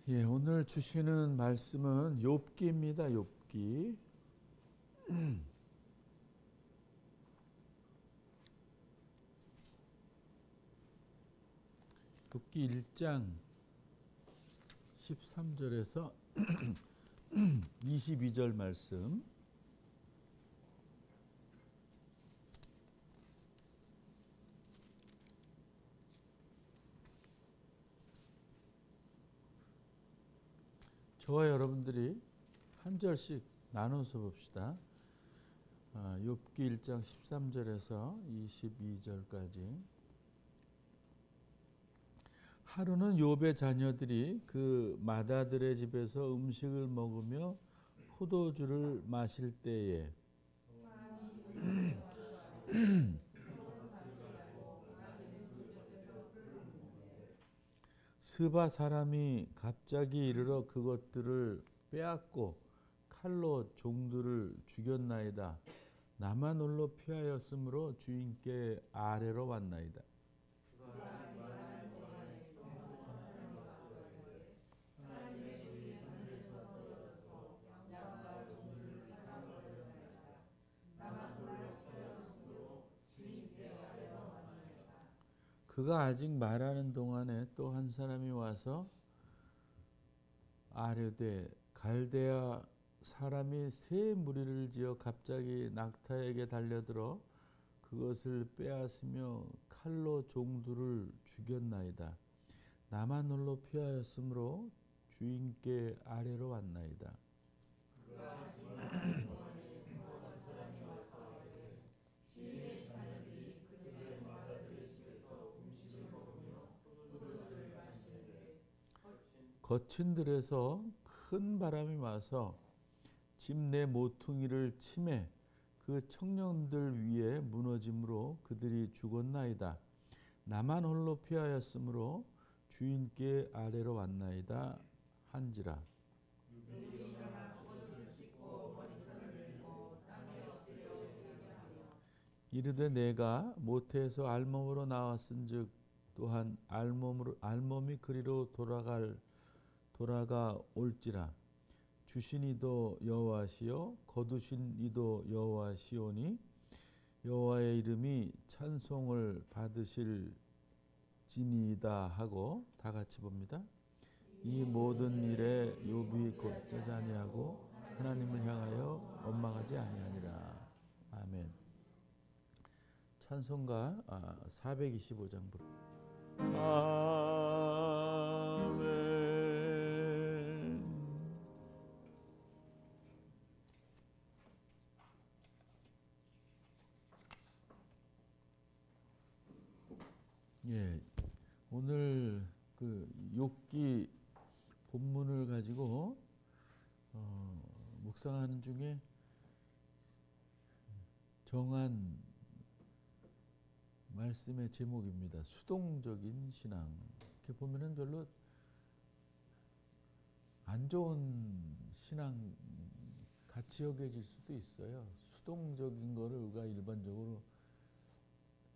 예, 오늘 주시는 말씀은 욥기입니다. 욥기. 욥기 1장 13절에서 22절 말씀. 저와 여러분들이 한 절씩 나눠서 봅시다. 욥기 1장 13절에서 22절까지. 하루는 욥의 자녀들이 그 마다들의 집에서 음식을 먹으며 포도주를 마실 때에 스바 사람이 갑자기 이르러 그것들을 빼앗고 칼로 종들을 죽였나이다. 나만 홀로 피하였으므로 주인께 아뢰러 왔나이다. 그가 아직 말하는 동안에 또 한 사람이 와서 아뢰되 갈대아 사람이 새 무리를 지어 갑자기 낙타에게 달려들어 그것을 빼앗으며 칼로 종들을 죽였나이다. 나만 홀로 피하였으므로 주인께 아뢰러 왔나이다. 거친 들에서 큰 바람이 와서 집 내 모퉁이를 치매 그 청년들 위에 무너짐으로 그들이 죽었나이다. 나만 홀로 피하였으므로 주인께 아뢰러 왔나이다 한지라. 이르되 내가 모태에서 알몸으로 나왔은즉 또한 알몸이 그리로 돌아가 올지라. 주신 이도 여호와시요 거두신 이도 여호와시오니 여호와의 이름이 찬송을 받으실 지니이다 하고 다 같이 봅니다. 이 모든 일에 욥이 겁되지 아니하고 하나님을 향하여 원망하지 아니하니라. 아멘. 찬송가 425장 부르. 아멘. 예, 오늘 그 욥기 본문을 가지고 묵상하는 중에 정한 말씀의 제목입니다. 수동적인 신앙. 이렇게 보면은 별로 안 좋은 신앙 같이 여겨질 수도 있어요. 수동적인 거를 우리가 일반적으로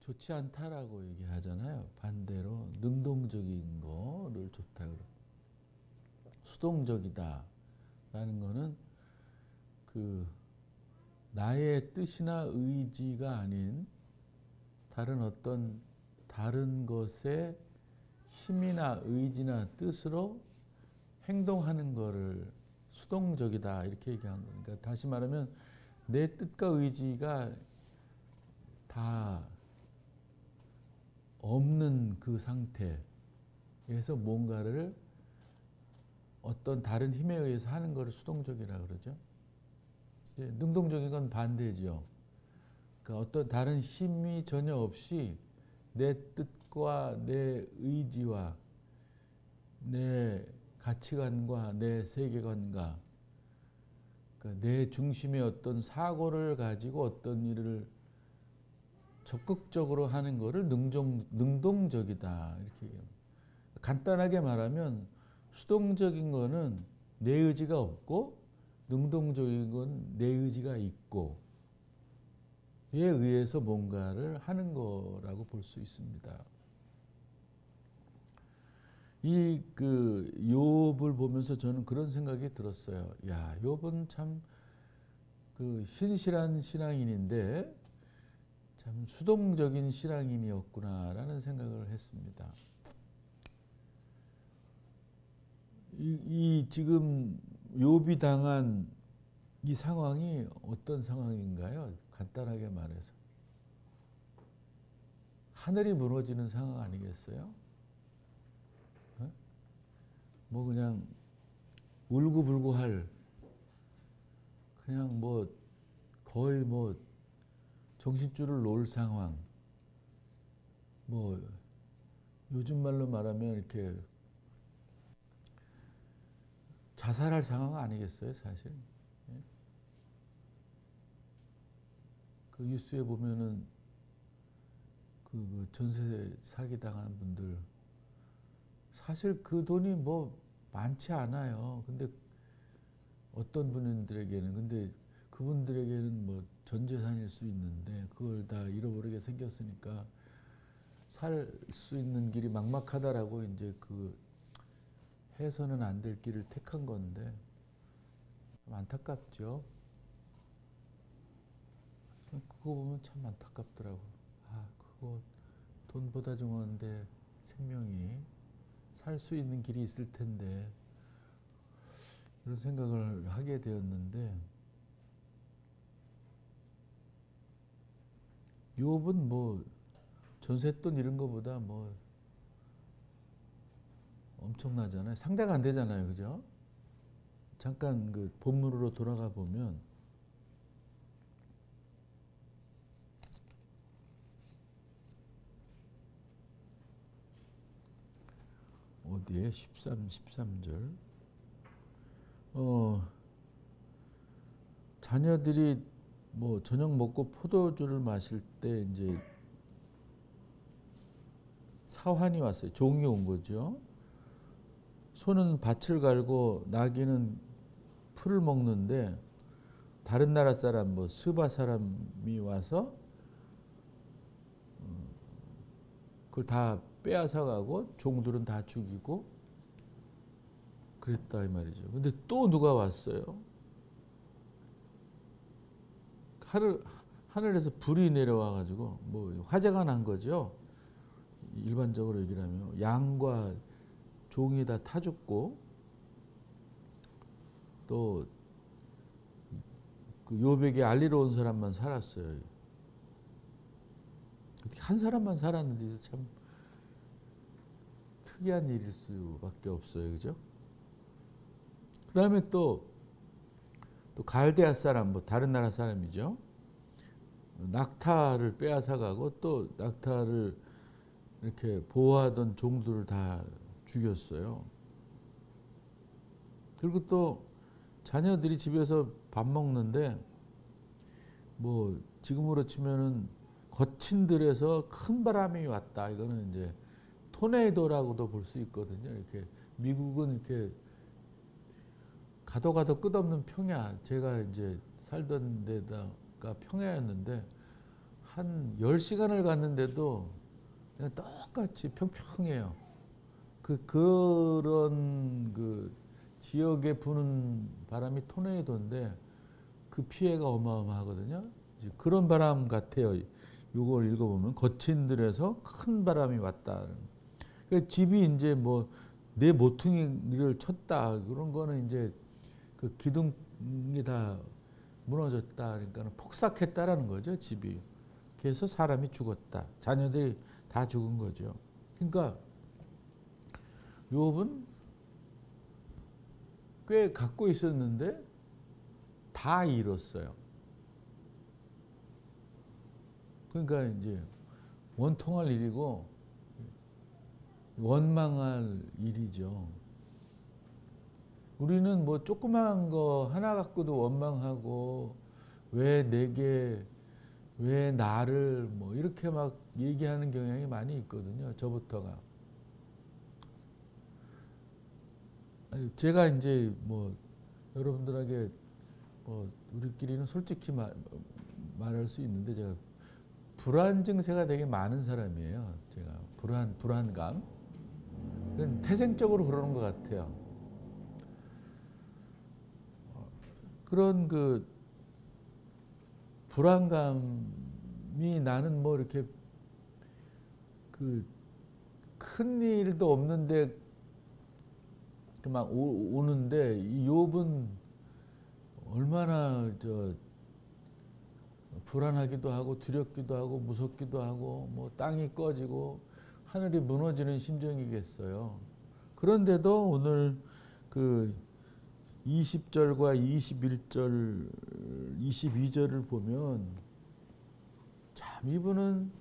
좋지 않다라고 얘기하잖아요. 반대로 능동적인 거를 좋다고. 수동적이다라는 거는 그 나의 뜻이나 의지가 아닌 다른 것의 힘이나 의지나 뜻으로 행동하는 거를 수동적이다 이렇게 얘기한 거니까, 그러니까 다시 말하면 내 뜻과 의지가 다 없는 그 상태에서 뭔가를 어떤 다른 힘에 의해서 하는 거를 수동적이라고 그러죠. 능동적인 건 반대죠. 그러니까 어떤 다른 힘이 전혀 없이 내 뜻과 내 의지와 내 가치관과 내 세계관과 그러니까 내 중심의 어떤 사고를 가지고 어떤 일을 적극적으로 하는 것을 능동적이다 이렇게 얘기합니다. 간단하게 말하면 수동적인 거는 내 의지가 없고 능동적인 건 내 의지가 있고 에 의해서 뭔가를 하는 거라고 볼 수 있습니다. 이 그 욥을 보면서 저는 그런 생각이 들었어요. 야, 욥은 참 그 신실한 신앙인인데 참 수동적인 신앙인이었구나라는 생각을 했습니다. 이 지금 욥이 당한 이 상황이 어떤 상황인가요? 간단하게 말해서 하늘이 무너지는 상황 아니겠어요? 뭐 그냥 울고불고할, 그냥 뭐 거의 뭐 정신줄을 놓을 상황, 뭐 요즘 말로 말하면 이렇게 자살할 상황 아니겠어요, 사실? 그 뉴스에 보면은 그 전세 사기 당한 분들, 사실 그 돈이 뭐 많지 않아요. 근데 어떤 분들에게는, 근데 그분들에게는 뭐 전 재산일 수 있는데 그걸 다 잃어버리게 생겼으니까 살 수 있는 길이 막막하다라고 이제 그 해서는 안 될 길을 택한 건데 좀 안타깝죠. 그거 보면 참 안타깝더라고. 아, 그거 돈보다 중요한데 생명이 살 수 있는 길이 있을 텐데, 이런 생각을 하게 되었는데, 욥은 뭐 전세돈 이런 거보다 뭐 엄청나잖아요. 상대가 안 되잖아요, 그죠? 잠깐 그 본문으로 돌아가 보면 어디에 13절 자녀들이 뭐 저녁 먹고 포도주를 마실 때 이제 사환이 왔어요. 종이 온 거죠. 소는 밭을 갈고 나귀는 풀을 먹는데 다른 나라 사람, 뭐 스바 사람이 와서 그걸 다 빼앗아 가고 종들은 다 죽이고 그랬다 이 말이죠. 근데 또 누가 왔어요? 하늘에서 불이 내려와 가지고 뭐 화재가 난 거죠. 일반적으로 얘기를 하면 양과 종이 다 타 죽고, 또 그 욥에게 알리러 온 사람만 살았어요. 한 사람만 살았는데 참 특이한 일일 수밖에 없어요, 그죠? 그 다음에 또 갈대아 사람, 뭐 다른 나라 사람이죠. 낙타를 빼앗아 가고 또 낙타를 이렇게 보호하던 종들을 다 죽였어요. 그리고 또 자녀들이 집에서 밥 먹는데 뭐 지금으로 치면은 거친 들에서 큰 바람이 왔다. 이거는 이제 토네이도라고도 볼 수 있거든요. 이렇게 미국은 이렇게 가도 끝없는 평야. 제가 이제 살던 데다가 평야였는데 한 10시간을 갔는데도 그냥 똑같이 평평해요. 그런 그 지역에 부는 바람이 토네이도인데 그 피해가 어마어마하거든요. 그런 바람 같아요. 이걸 읽어보면 거친 들에서 큰 바람이 왔다. 그러니까 집이 이제 뭐 내 모퉁이를 쳤다. 그런 거는 이제 그 기둥이 다 무너졌다. 그러니까 폭삭했다라는 거죠, 집이. 그래서 사람이 죽었다. 자녀들이 다 죽은 거죠. 그러니까 욥은 꽤 갖고 있었는데 다 잃었어요. 그러니까 이제 원통할 일이고 원망할 일이죠. 우리는 뭐 조그마한 거 하나 갖고도 원망하고, 왜 내게, 왜 나를, 뭐 이렇게 막 얘기하는 경향이 많이 있거든요. 저부터가. 제가 이제 뭐 여러분들에게 뭐 우리끼리는 솔직히 말할 수 있는데, 제가 불안 증세가 되게 많은 사람이에요. 제가 불안감. 그건 태생적으로 그러는 것 같아요. 그런 그 불안감이 나는 뭐 이렇게 그 큰 일도 없는데 막 오는데 이 욥은 얼마나 불안하기도 하고 두렵기도 하고 무섭기도 하고 뭐 땅이 꺼지고 하늘이 무너지는 심정이겠어요. 그런데도 오늘 그 20절과 21절, 22절을 보면 참 이분은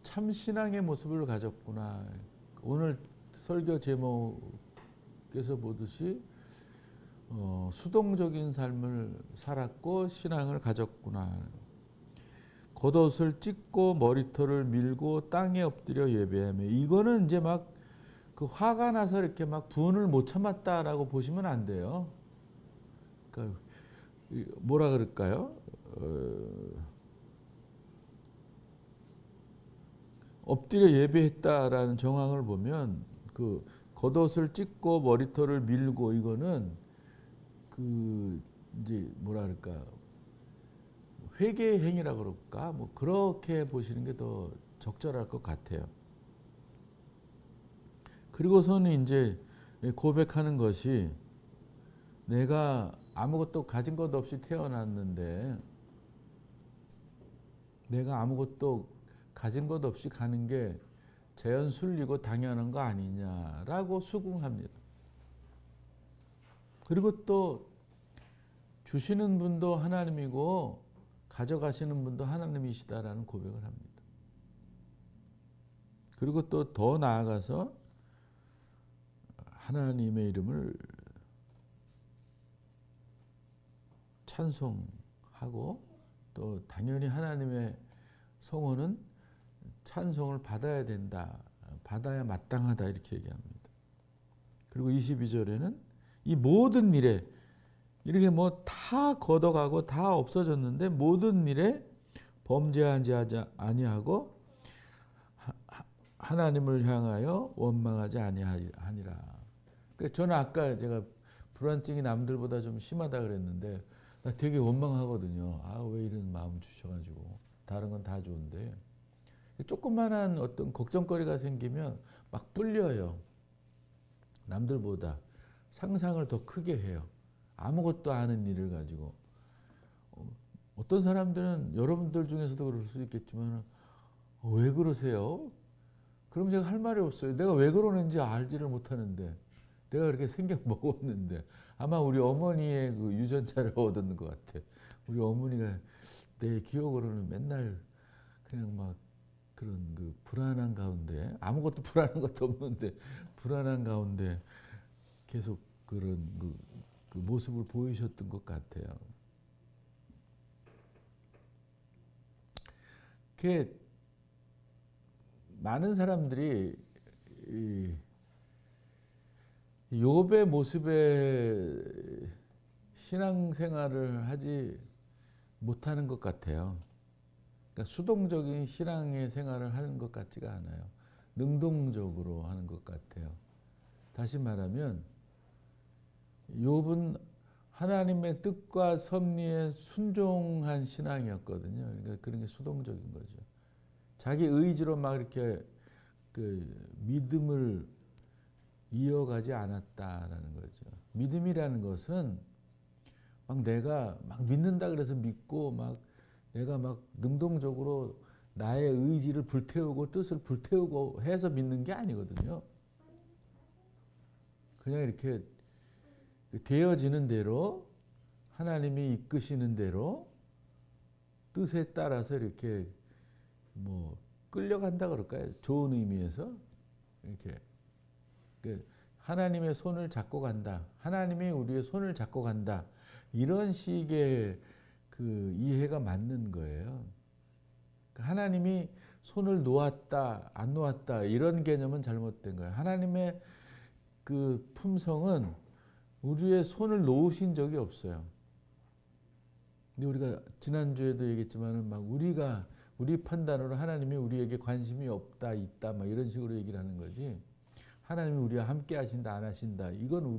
참 신앙의 모습을 가졌구나. 오늘 설교 제목에서 보듯이 수동적인 삶을 살았고 신앙을 가졌구나. 겉옷을 찢고 머리털을 밀고 땅에 엎드려 예배하며, 이거는 이제 막 그 화가 나서 이렇게 막 분을 못 참았다라고 보시면 안 돼요. 그러니까 뭐라 그럴까요? 엎드려 예배했다라는 정황을 보면 그 겉옷을 찢고 머리털을 밀고, 이거는 그 이제 뭐라 그럴까, 회개 행위라 그럴까, 뭐 그렇게 보시는 게 더 적절할 것 같아요. 그리고서는 이제 고백하는 것이, 내가 아무것도 가진 것 없이 태어났는데 내가 아무것도 가진 것 없이 가는 게 자연순리고 당연한 거 아니냐라고 수긍합니다. 그리고 또 주시는 분도 하나님이고 가져가시는 분도 하나님이시다라는 고백을 합니다. 그리고 또 더 나아가서 하나님의 이름을 찬송하고, 또 당연히 하나님의 성호는 찬송을 받아야 된다, 받아야 마땅하다, 이렇게 얘기합니다. 그리고 22절에는 이 모든 일에, 이렇게 뭐 다 걷어가고 다 없어졌는데 모든 일에 범죄하지 아니하고 하나님을 향하여 원망하지 아니하니라. 저는 아까 제가 불안증이 남들보다 좀 심하다 그랬는데 나 되게 원망하거든요. 아, 왜 이런 마음 주셔가지고. 다른 건 다 좋은데 조그만한 어떤 걱정거리가 생기면 막 뿔려요. 남들보다 상상을 더 크게 해요. 아무것도 아는 일을 가지고. 어떤 사람들은 여러분들 중에서도 그럴 수 있겠지만 왜 그러세요? 그럼 제가 할 말이 없어요. 내가 왜 그러는지 알지를 못하는데, 내가 그렇게 생겨 먹었는데. 아마 우리 어머니의 그 유전자를 얻은 것 같아. 우리 어머니가 내 기억으로는 맨날 그냥 막 그런 그 불안한 가운데, 아무것도 불안한 것도 없는데 불안한 가운데 계속 그런 그 모습을 보이셨던 것 같아요. 그게 많은 사람들이 이 욥의 모습에 신앙생활을 하지 못하는 것 같아요. 그러니까 수동적인 신앙의 생활을 하는 것 같지가 않아요. 능동적으로 하는 것 같아요. 다시 말하면 욥은 하나님의 뜻과 섭리에 순종한 신앙이었거든요. 그러니까 그런 게 수동적인 거죠. 자기 의지로 막 이렇게 그 믿음을 이어가지 않았다라는 거죠. 믿음이라는 것은 막 내가 막 믿는다 그래서 믿고 막 내가 막 능동적으로 나의 의지를 불태우고 뜻을 불태우고 해서 믿는 게 아니거든요. 그냥 이렇게 되어지는 대로, 하나님이 이끄시는 대로 뜻에 따라서 이렇게 뭐 끌려간다 그럴까요? 좋은 의미에서 이렇게 하나님의 손을 잡고 간다. 하나님이 우리의 손을 잡고 간다. 이런 식의 그 이해가 맞는 거예요. 하나님이 손을 놓았다, 안 놓았다, 이런 개념은 잘못된 거예요. 하나님의 그 품성은 우리의 손을 놓으신 적이 없어요. 근데 우리가 지난주에도 얘기했지만 막 우리가 우리 판단으로 하나님이 우리에게 관심이 없다, 있다, 막 이런 식으로 얘기를 하는 거지. 하나님이 우리와 함께 하신다, 안 하신다. 이건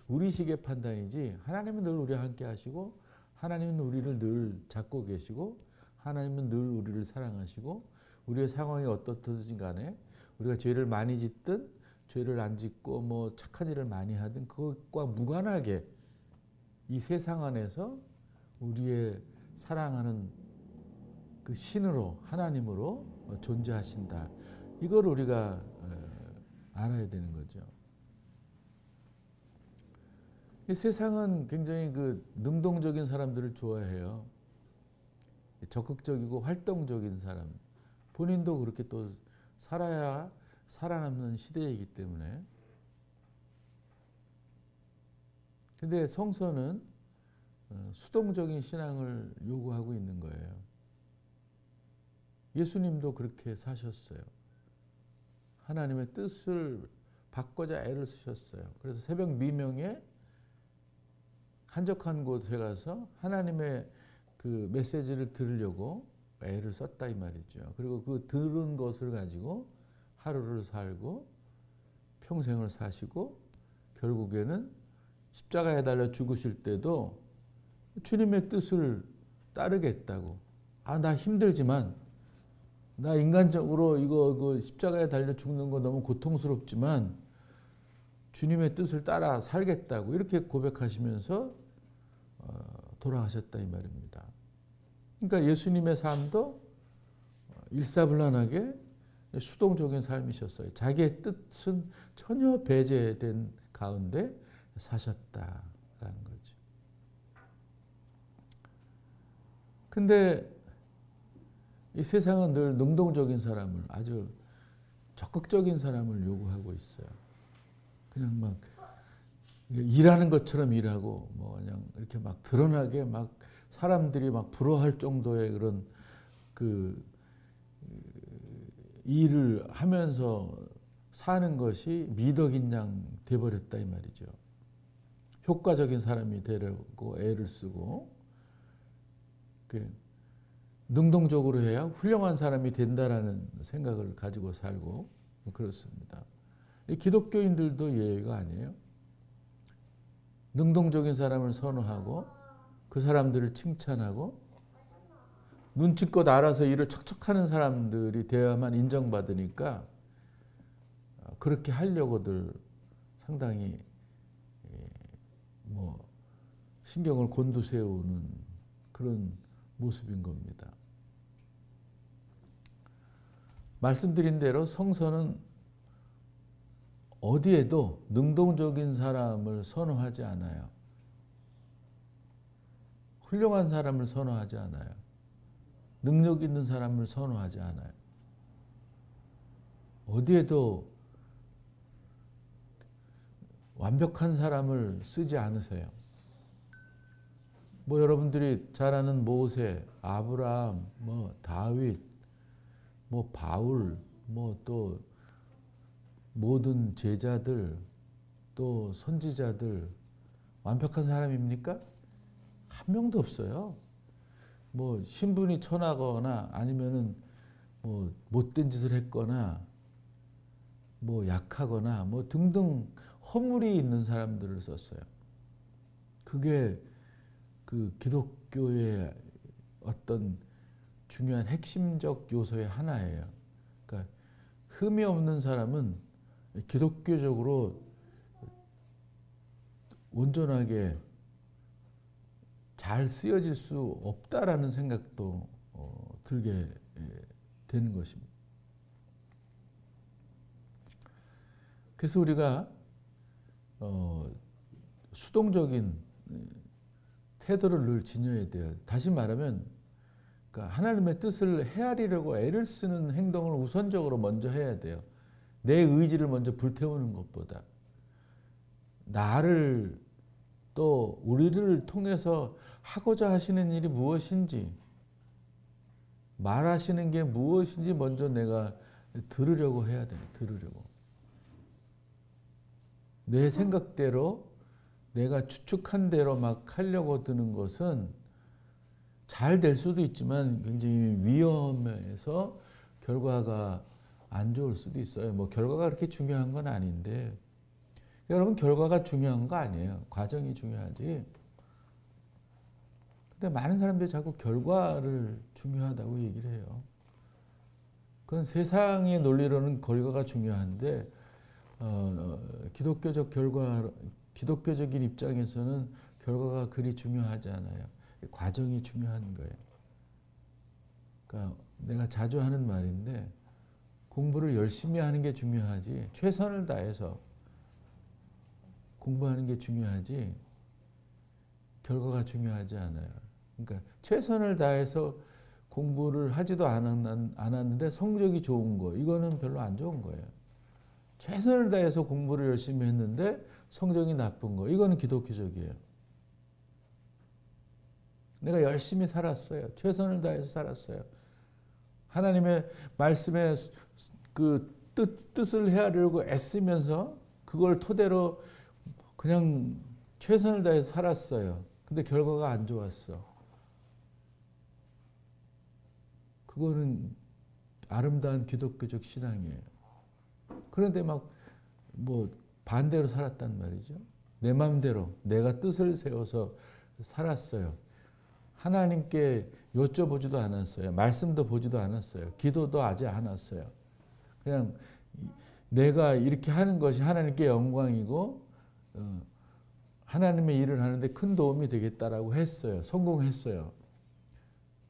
우리식의 판단이지. 하나님은 늘 우리와 함께 하시고, 하나님은 우리를 늘 잡고 계시고, 하나님은 늘 우리를 사랑하시고, 우리의 상황이 어떻든 간에 우리가 죄를 많이 짓든 죄를 안 짓고 뭐 착한 일을 많이 하든 그것과 무관하게 이 세상 안에서 우리의 사랑하는 그 신으로 하나님으로 존재하신다. 이걸 우리가 알아야 되는 거죠. 이 세상은 굉장히 그 능동적인 사람들을 좋아해요. 적극적이고 활동적인 사람. 본인도 그렇게 또 살아야 살아남는 시대이기 때문에. 근데 성서는 수동적인 신앙을 요구하고 있는 거예요. 예수님도 그렇게 사셨어요. 하나님의 뜻을 받고자 애를 쓰셨어요. 그래서 새벽 미명에 한적한 곳에 가서 하나님의 그 메시지를 들으려고 애를 썼다 이 말이죠. 그리고 그 들은 것을 가지고 하루를 살고 평생을 사시고 결국에는 십자가에 달려 죽으실 때도 주님의 뜻을 따르겠다고. 나 힘들지만 나 인간적으로 이거 십자가에 달려 죽는 거 너무 고통스럽지만 주님의 뜻을 따라 살겠다고 이렇게 고백하시면서 돌아가셨다 이 말입니다. 그러니까 예수님의 삶도 일사불란하게 수동적인 삶이셨어요. 자기의 뜻은 전혀 배제된 가운데 사셨다라는 거죠. 근데 이 세상은 늘 능동적인 사람을, 아주 적극적인 사람을 요구하고 있어요. 그냥 막 일하는 것처럼 일하고 뭐 그냥 이렇게 막 드러나게 막 사람들이 막 부러워할 정도의 그런 그 일을 하면서 사는 것이 미덕인 양 돼버렸다 이 말이죠. 효과적인 사람이 되려고 애를 쓰고 능동적으로 해야 훌륭한 사람이 된다라는 생각을 가지고 살고 그렇습니다. 기독교인들도 예외가 아니에요. 능동적인 사람을 선호하고 그 사람들을 칭찬하고 눈치껏 알아서 일을 척척하는 사람들이 되어야만 인정받으니까 그렇게 하려고들 상당히 뭐 신경을 곤두세우는 그런 모습인 겁니다. 말씀드린 대로 성서는 어디에도 능동적인 사람을 선호하지 않아요. 훌륭한 사람을 선호하지 않아요. 능력 있는 사람을 선호하지 않아요. 어디에도 완벽한 사람을 쓰지 않으세요. 뭐 여러분들이 잘 아는 모세, 아브라함, 뭐 다윗, 뭐 바울, 뭐 또 모든 제자들, 또 선지자들 완벽한 사람입니까? 한 명도 없어요. 뭐 신분이 천하거나 아니면은 뭐 못된 짓을 했거나 뭐 약하거나 뭐 등등 허물이 있는 사람들을 썼어요. 그게 그 기독교의 어떤 중요한 핵심적 요소의 하나예요. 그러니까 흠이 없는 사람은 기독교적으로 온전하게 잘 쓰여질 수 없다라는 생각도 들게 되는 것입니다. 그래서 우리가 수동적인 태도를 늘 지녀야 돼요. 다시 말하면 그러니까 하나님의 뜻을 헤아리려고 애를 쓰는 행동을 우선적으로 먼저 해야 돼요. 내 의지를 먼저 불태우는 것보다 나를 또 우리를 통해서 하고자 하시는 일이 무엇인지 말하시는 게 무엇인지 먼저 내가 들으려고 해야 돼요. 들으려고. 내 생각대로 내가 추측한 대로 막 하려고 드는 것은 잘 될 수도 있지만 굉장히 위험해서 결과가 안 좋을 수도 있어요. 뭐 결과가 그렇게 중요한 건 아닌데, 여러분 결과가 중요한 거 아니에요. 과정이 중요하지. 근데 많은 사람들이 자꾸 결과를 중요하다고 얘기를 해요. 그건 세상의 논리로는 결과가 중요한데 기독교적인 입장에서는 결과가 그리 중요하지 않아요. 과정이 중요한 거예요. 그러니까 내가 자주 하는 말인데 공부를 열심히 하는 게 중요하지 최선을 다해서 공부하는 게 중요하지 결과가 중요하지 않아요. 그러니까 최선을 다해서 공부를 하지도 않았는데 성적이 좋은 거 이거는 별로 안 좋은 거예요. 최선을 다해서 공부를 열심히 했는데 성적이 나쁜 거 이거는 기독교적이에요. 내가 열심히 살았어요. 최선을 다해서 살았어요. 하나님의 말씀에 그 뜻을 헤아리려고 애쓰면서 그걸 토대로 그냥 최선을 다해서 살았어요. 근데 결과가 안 좋았어. 그거는 아름다운 기독교적 신앙이에요. 그런데 막 뭐 반대로 살았단 말이죠. 내 마음대로 내가 뜻을 세워서 살았어요. 하나님께 여쭤보지도 않았어요. 말씀도 보지도 않았어요. 기도도 하지 않았어요. 그냥 내가 이렇게 하는 것이 하나님께 영광이고 하나님의 일을 하는데 큰 도움이 되겠다라고 했어요. 성공했어요.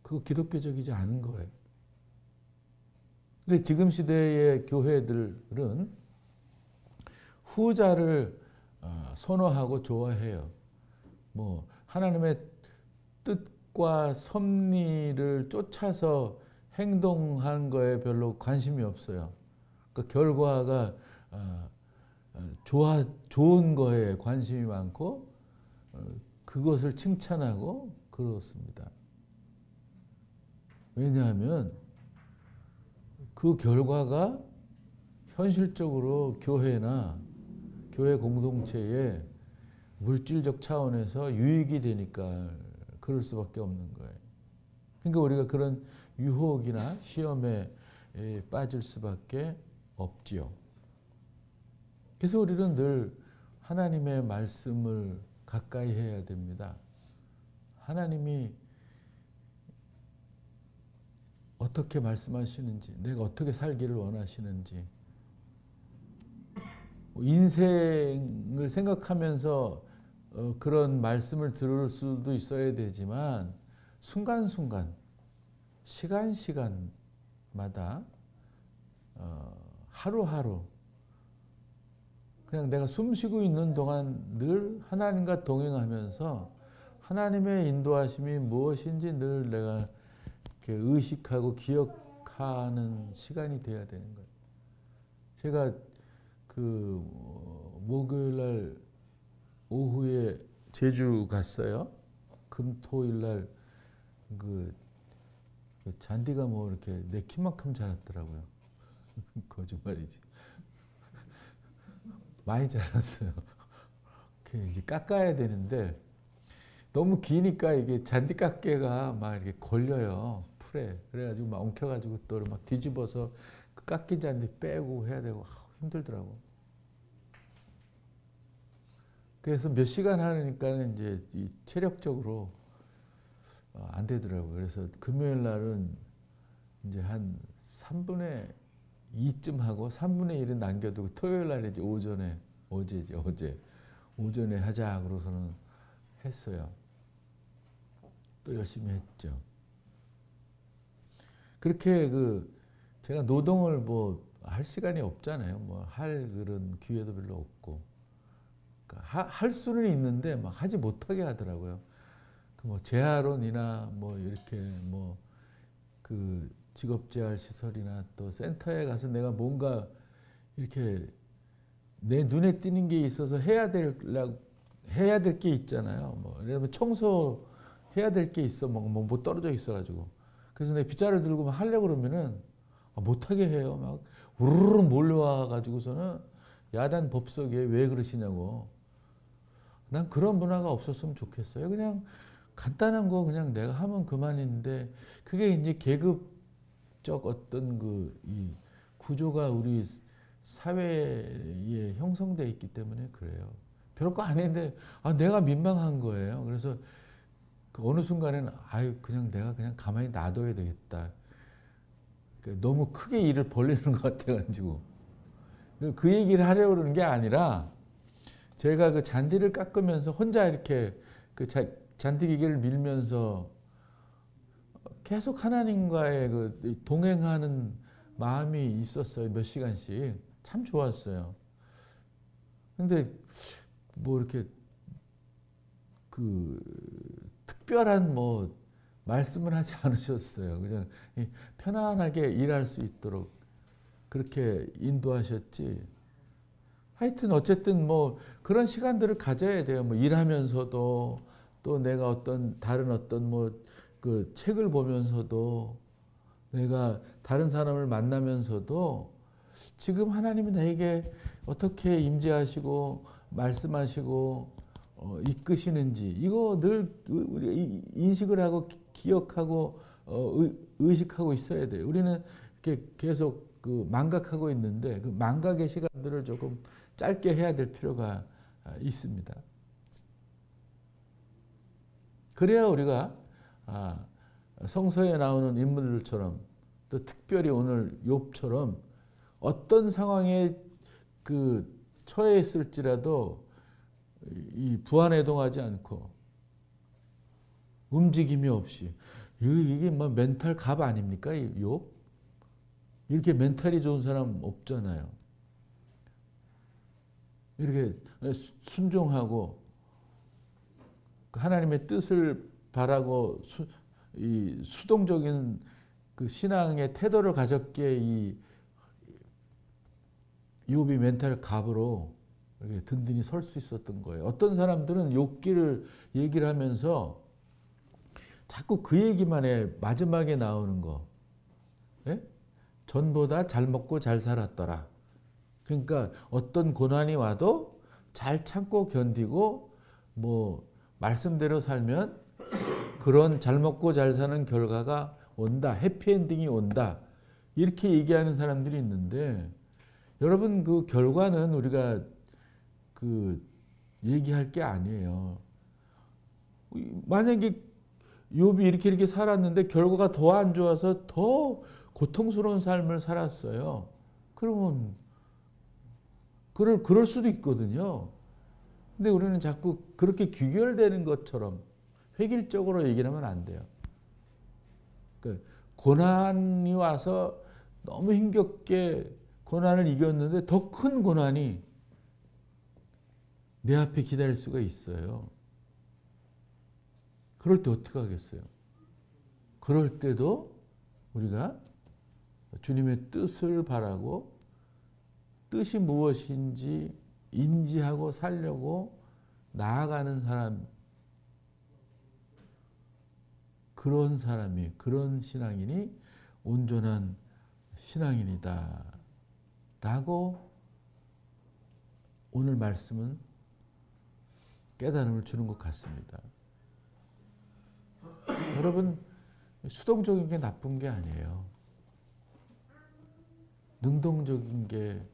그거 기독교적이지 않은 거예요. 근데 지금 시대의 교회들은 후자를 선호하고 좋아해요. 뭐 하나님의 뜻과 섭리를 쫓아서 행동한 거에 별로 관심이 없어요. 그 결과가 좋은 거에 관심이 많고 그것을 칭찬하고 그렇습니다. 왜냐하면 그 결과가 현실적으로 교회나 교회 공동체에 물질적 차원에서 유익이 되니까 그럴 수밖에 없는 거예요. 그러니까 우리가 그런 유혹이나 시험에 빠질 수밖에 없지요. 그래서 우리는 늘 하나님의 말씀을 가까이 해야 됩니다. 하나님이 어떻게 말씀하시는지, 내가 어떻게 살기를 원하시는지, 인생을 생각하면서 그런 말씀을 들을 수도 있어야 되지만 순간순간, 시간마다 하루하루 그냥 내가 숨쉬고 있는 동안 늘 하나님과 동행하면서 하나님의 인도하심이 무엇인지 늘 내가 이렇게 의식하고 기억하는 시간이 돼야 되는 거예요. 제가 그 목요일 날 오후에 제주 갔어요. 금토일 날 그 잔디가 뭐 이렇게 내 키만큼 자랐더라고요. 거짓말이지. 많이 자랐어요. 이제 깎아야 되는데 너무 기니까 이게 잔디 깎개가 막 이렇게 걸려요. 풀에. 그래가지고 막 엉켜가지고 또 막 뒤집어서 그 깎인 잔디 빼고 해야 되고 힘들더라고. 그래서 몇 시간 하니까는 이제 이 체력적으로 안 되더라고요. 그래서 금요일 날은 이제 한 3분의 2쯤 하고 3분의 1은 남겨두고 토요일 날 이제 어제 오전에 하자 그러고서는 했어요. 또 열심히 했죠. 그렇게 제가 노동을 뭐 할 시간이 없잖아요. 뭐 할 그런 기회도 별로 없고. 그러니까 할 수는 있는데 막 하지 못하게 하더라고요. 뭐 재활원이나 뭐 이렇게 뭐 그 직업재활 시설이나 또 센터에 가서 내가 뭔가 이렇게 내 눈에 띄는 게 있어서 해야 될 게 있잖아요. 뭐 예를 들면 청소 해야 될 게 있어. 뭐 떨어져 있어가지고. 그래서 내가 빗자루 들고 막 하려고 그러면은 못하게 해요. 막 우르르 몰려와가지고서는 야단 법석에 왜 그러시냐고. 난 그런 문화가 없었으면 좋겠어요. 그냥 간단한 거 그냥 내가 하면 그만인데 그게 이제 계급적 어떤 이 구조가 우리 사회에 형성되어 있기 때문에 그래요. 별거 아닌데 내가 민망한 거예요. 그래서 그 어느 순간에는 그냥 내가 그냥 가만히 놔둬야 되겠다. 너무 크게 일을 벌리는 것 같아가지고 그 얘기를 하려고 그러는 게 아니라 제가 그 잔디를 깎으면서 혼자 이렇게 그 잔디 기계를 밀면서 계속 하나님과의 그 동행하는 마음이 있었어요. 몇 시간씩. 참 좋았어요. 근데 뭐 이렇게 그 특별한 뭐 말씀을 하지 않으셨어요. 그냥 편안하게 일할 수 있도록 그렇게 인도하셨지. 하여튼 어쨌든 뭐 그런 시간들을 가져야 돼요. 뭐 일하면서도 또 내가 다른 어떤 뭐 그 책을 보면서도 내가 다른 사람을 만나면서도 지금 하나님이 나에게 어떻게 임재하시고 말씀하시고 이끄시는지 이거 늘 우리 인식을 하고 기억하고 의식하고 있어야 돼요. 우리는 이렇게 계속 그 망각하고 있는데 그 망각의 시간들을 조금 짧게 해야 될 필요가 있습니다. 그래야 우리가 성서에 나오는 인물들처럼 또 특별히 오늘 욥처럼 어떤 상황에 그 처해 있을지라도 이 부안해동하지 않고 움직임이 없이 이게 뭐 멘탈 갑 아닙니까? 욥? 이렇게 멘탈이 좋은 사람 없잖아요. 이렇게 순종하고 하나님의 뜻을 바라고 이 수동적인 그 신앙의 태도를 가졌기에 이 욥이 멘탈 갑으로 이렇게 든든히 설 수 있었던 거예요. 어떤 사람들은 욥기를 얘기를 하면서 자꾸 그 얘기만 해. 마지막에 나오는 거. 예? 전보다 잘 먹고 잘 살았더라. 그러니까 어떤 고난이 와도 잘 참고 견디고 뭐 말씀대로 살면 그런 잘 먹고 잘 사는 결과가 온다. 해피엔딩이 온다. 이렇게 얘기하는 사람들이 있는데 여러분 그 결과는 우리가 그 얘기할 게 아니에요. 만약에 욥이 이렇게 살았는데 결과가 더 안 좋아서 더 고통스러운 삶을 살았어요. 그러면 그럴 수도 있거든요. 근데 우리는 자꾸 그렇게 귀결되는 것처럼 획일적으로 얘기를 하면 안 돼요. 고난이 와서 너무 힘겹게 고난을 이겼는데 더 큰 고난이 내 앞에 기다릴 수가 있어요. 그럴 때 어떻게 하겠어요? 그럴 때도 우리가 주님의 뜻을 바라고 뜻이 무엇인지 인지하고 살려고 나아가는 사람, 그런 사람이, 그런 신앙인이 온전한 신앙인이다 라고 오늘 말씀은 깨달음을 주는 것 같습니다. 여러분, 수동적인 게 나쁜 게 아니에요. 능동적인 게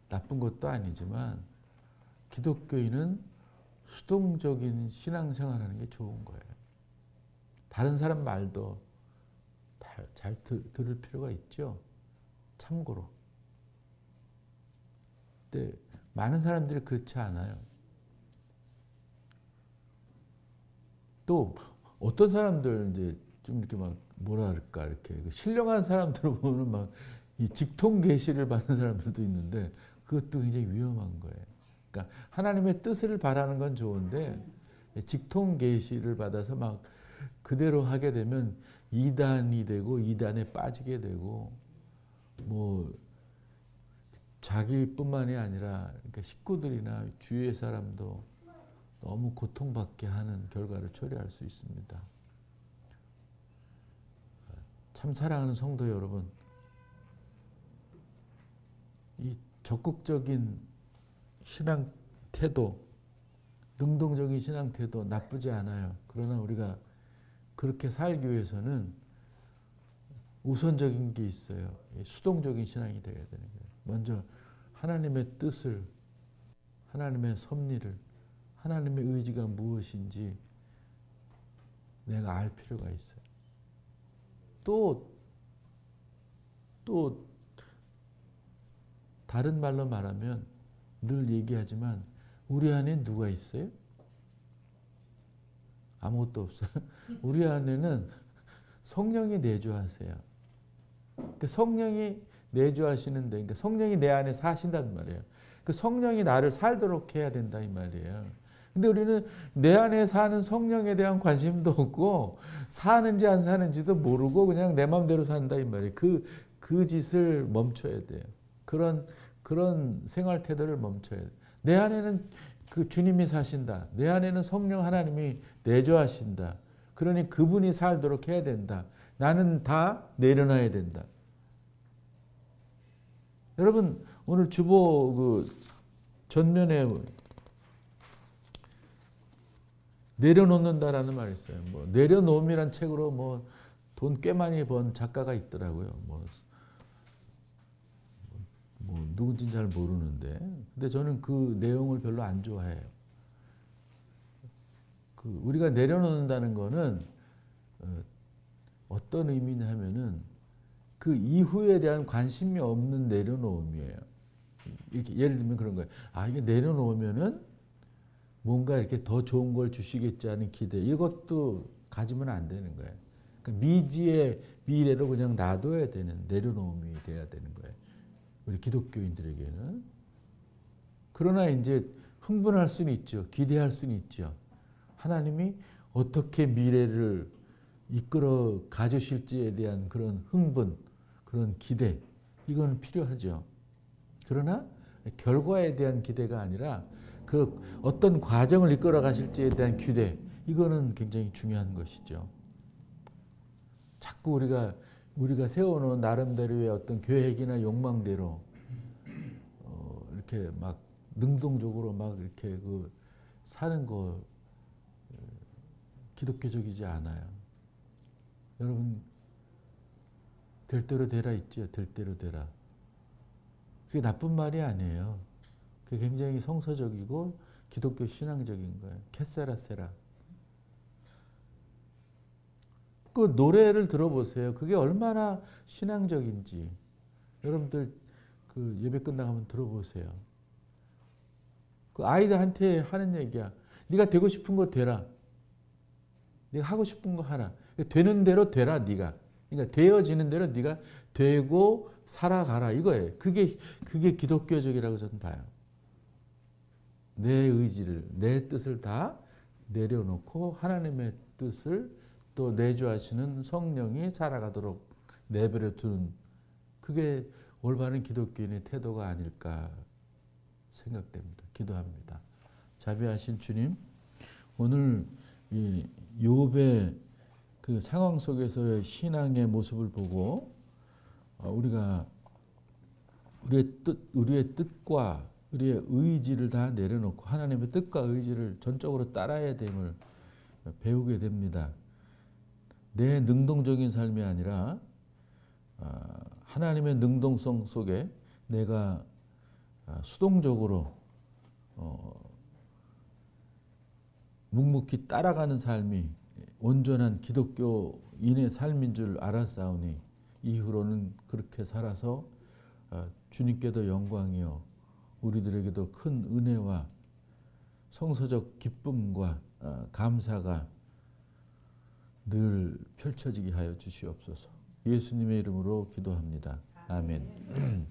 나쁜 것도 아니지만 기독교인은 수동적인 신앙생활하는 게 좋은 거예요. 다른 사람 말도 잘 들을 필요가 있죠. 참고로. 근데 많은 사람들이 그렇지 않아요. 또 어떤 사람들 이제 좀 이렇게 막 뭐랄까 이렇게 신령한 사람들을 보면 막 이 직통 계시를 받는 사람들도 있는데 그것도 굉장히 위험한 거예요. 그러니까 하나님의 뜻을 바라는 건 좋은데 직통 계시를 받아서 막 그대로 하게 되면 이단이 되고 이단에 빠지게 되고 뭐 자기뿐만이 아니라 그러니까 식구들이나 주위의 사람도 너무 고통받게 하는 결과를 초래할 수 있습니다. 참 사랑하는 성도 여러분, 이 적극적인 신앙 태도, 능동적인 신앙 태도 나쁘지 않아요. 그러나 우리가 그렇게 살기 위해서는 우선적인 게 있어요. 수동적인 신앙이 되어야 되는 거예요. 먼저 하나님의 뜻을, 하나님의 섭리를, 하나님의 의지가 무엇인지 내가 알 필요가 있어요. 또 다른 말로 말하면 늘 얘기하지만 우리 안에 누가 있어요? 아무것도 없어요. 우리 안에는 성령이 내주하세요. 그러니까 성령이 내주하시는데, 그러니까 성령이 내 안에 사신단 말이에요. 그 성령이 나를 살도록 해야 된다 이 말이에요. 근데 우리는 내 안에 사는 성령에 대한 관심도 없고 사는지 안 사는지도 모르고 그냥 내 마음대로 산다 이 말이에요. 그 짓을 멈춰야 돼요. 그런 생활 태도를 멈춰야 돼요. 내 안에는 그 주님이 사신다. 내 안에는 성령 하나님이 내주하신다. 그러니 그분이 살도록 해야 된다. 나는 다 내려놔야 된다. 여러분 오늘 주보 그 전면에 내려놓는다라는 말이 있어요. 뭐 내려놓음이란 책으로 뭐 돈 꽤 많이 번 작가가 있더라고요. 뭐 누군지는 잘 모르는데, 근데 저는 그 내용을 별로 안 좋아해요. 우리가 내려놓는다는 거는 어떤 의미냐면은 그 이후에 대한 관심이 없는 내려놓음이에요. 이렇게 예를 들면 그런 거예요. 이게 내려놓으면은 뭔가 이렇게 더 좋은 걸 주시겠지 하는 기대, 이것도 가지면 안 되는 거예요. 그러니까 미지의 미래로 그냥 놔둬야 되는 내려놓음이 돼야 되는 거예요. 우리 기독교인들에게는. 그러나 이제 흥분할 수는 있죠. 기대할 수는 있죠. 하나님이 어떻게 미래를 이끌어 가주실지에 대한 그런 흥분, 그런 기대, 이건 필요하죠. 그러나 결과에 대한 기대가 아니라 그 어떤 과정을 이끌어 가실지에 대한 기대, 이거는 굉장히 중요한 것이죠. 자꾸 우리가 세워놓은 나름대로의 어떤 계획이나 욕망대로 이렇게 막 능동적으로 막 이렇게 사는 거 기독교적이지 않아요. 여러분 될 대로 되라 있죠. 될 대로 되라. 그게 나쁜 말이 아니에요. 그게 굉장히 성서적이고 기독교 신앙적인 거예요. 캐세라세라. 그 노래를 들어보세요. 그게 얼마나 신앙적인지 여러분들 그 예배 끝나고 한번 들어보세요. 그 아이들한테 하는 얘기야. 네가 되고 싶은 거 되라. 네가 하고 싶은 거 하라. 되는 대로 되라 네가. 그러니까 되어지는 대로 네가 되고 살아가라 이거예요. 그게 기독교적이라고 저는 봐요. 내 의지를, 내 뜻을 다 내려놓고 하나님의 뜻을 또 내주하시는 성령이 살아가도록 내버려 두는, 그게 올바른 기독교인의 태도가 아닐까 생각됩니다. 기도합니다. 자비하신 주님, 오늘 이 욥의 그 상황 속에서의 신앙의 모습을 보고 우리가 우리의 뜻과 우리의 의지를 다 내려놓고 하나님의 뜻과 의지를 전적으로 따라야 됨을 배우게 됩니다. 내 능동적인 삶이 아니라 하나님의 능동성 속에 내가 수동적으로 묵묵히 따라가는 삶이 온전한 기독교인의 삶인 줄 알았사오니 이후로는 그렇게 살아서 주님께도 영광이요 우리들에게도 큰 은혜와 성서적 기쁨과 감사가 늘 펼쳐지게 하여 주시옵소서. 예수님의 이름으로 기도합니다. 아멘.